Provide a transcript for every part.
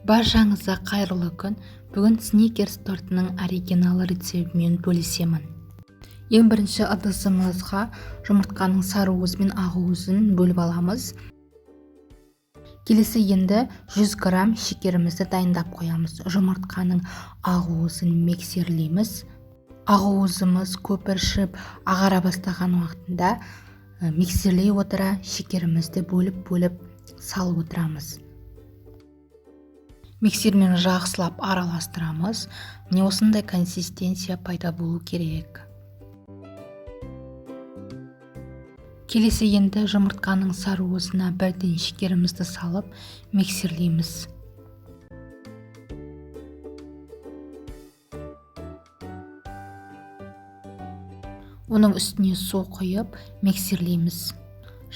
Баршаңызға қайырлы күн. Бүгін сникерс тортының оригинал рецептімен бөлісемін. Ең бірінші ыдысымызға жұмыртқаның сары уызы мен ақ уызын бөліп аламыз. Келесі енді 100 грамм шекерімізді дайындап қоямыз. Жұмыртқаның ақ уызын миксерлейміз. Ақ уызымыз көпіршіп ағара бастаған уақытында миксерлей отыра шекерімізді бөліп салып отырамыз. Миксермен жақсылап араластырамыз. Міне осындай консистенция пайда болу керек. Келесі енді жұмыртқаның сары уызына бірден шекерімізді салып миксерлейміз. Оның үстіне су құйып миксерлейміз.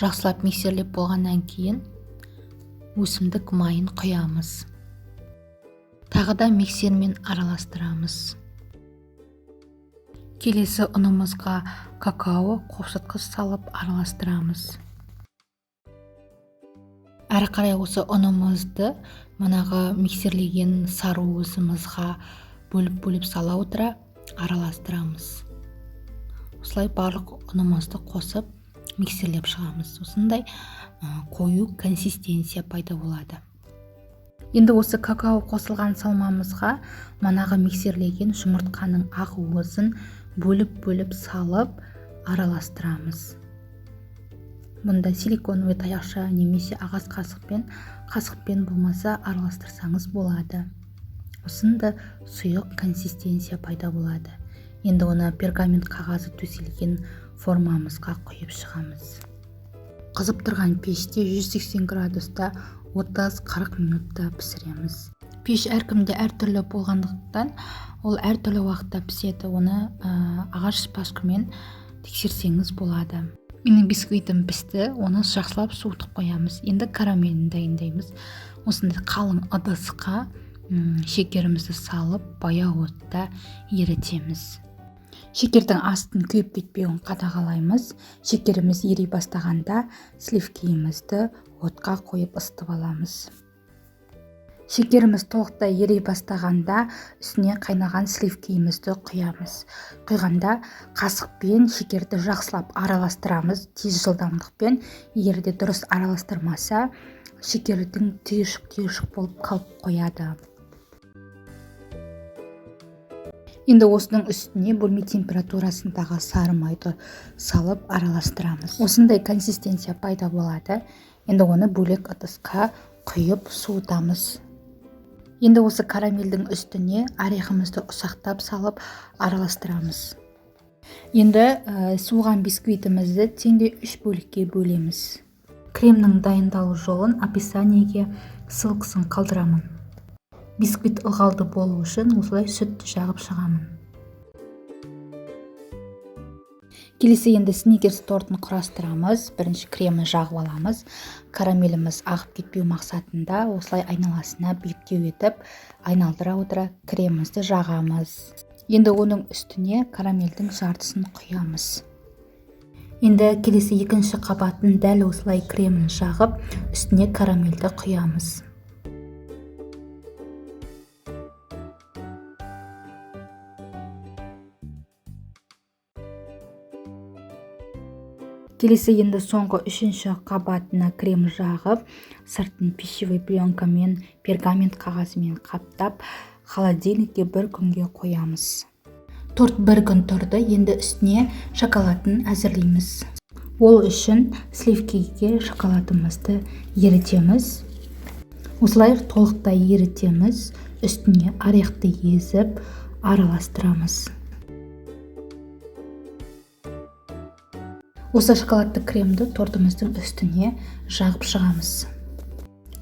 Жақсылап миксерлеп болғаннан кейін өсімдік майын құямыз. Тағы да миксермен араластырамыз. Келесі ұнымызға какао қосытқыш салып араластырамыз. Әрі қарай осы ұнымызды манағы миксерлеген сары уызымызға бөліп сала отыра араластырамыз. Осылай барлық ұнымызды қосып миксерлеп шығамыз. Осындай қою консистенция пайда болады. Енді осы какао қосылған салмамызға манағы миксерлеген жұмыртқаның ақ уызын бөліп салып араластырамыз. Бұнда силиконовый таяқша немесе ағаш қасықпен болмаса араластырсаңыз болады. Осында сұйық консистенция пайда болады. Енді оны пергамент қағазы төселген формамызға құйып шығамыз. Қызып тұрған пеште 180 градуста 30-40 минутта пісіреміз. Пеш әркімде әртүрлі болғандықтан ол әртүрлі уақытта піседі. Оны ағаш шпажкамен тексерсеңіз болады. Менің бисквитім пісті, оны жақсылап суытып қоямыз. Енді карамелін дайындаймыз. Осындай қалың ыдысқа шекерімізді салып баяу отта ерітеміз. Шекердің астын күйіп кетпеуін қадағалаймыз. Шекеріміз ери бастағанда сливкиімізді отқа қойып ысытып аламыз. Шекеріміз толықтай ери бастағанда үстіне қайнаған сливкиімізді құямыз. Құйғанда қасықпен шекерді жақсылап араластырамыз тез жылдамдықпен. Егер де дұрыс араластырмаса, шекердің түйіршік болып қалып қояды. Енді осының үстіне бөлме температурасындағы сары майды салып араластырамыз. Осындай консистенция пайда болады. Енді оны бөлек ыдысқа құйып суытамыз. Енді осы карамельдің үстіне орехімізді ұсақтап салып араластырамыз. Енді суыған бисквитімізді теңде 3 бөлікке бөлеміз. Кремнің дайындалу жолын описаниеге ссылкасын қалдырамын. Бисквит ылғалды болу үшін осылай сүтті жағып шығамын. Келесі енді сникерс тортын құрастырамыз. Бірінші кремін жағып аламыз. Карамеліміз ағып кетпеу мақсатында осылай айналасына биіктеу етіп, айналдыра отыра кремімізді жағамыз. Енді оның үстіне карамельдің жартысын құямыз. Енді келесі екінші қабатын дәл осылай кремін жағып, үстіне карамельді құямыз. Келесі енді соңғы үшінші қабатына крем жағып, сыртын пищевой пленкамен, пергамент қағазымен қаптап, холодильникке 1 күнге қоямыз. Торт 1 күн тұрды, енді үстіне шоколадын әзірлейміз. Ол үшін сливкиге шоколадымызды ерітеміз. Осылай толықтай ерітеміз, үстіне орехты езіп араластырамыз. Осы шоколадты кремді тортымыздың үстіне жағып шығамыз.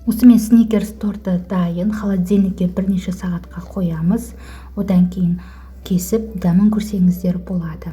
Осымен сникерс торты дайын. Холодильникке бірнеше сағатқа қоямыз. Одан кейін кесіп дәмін көрсеңіздер болады.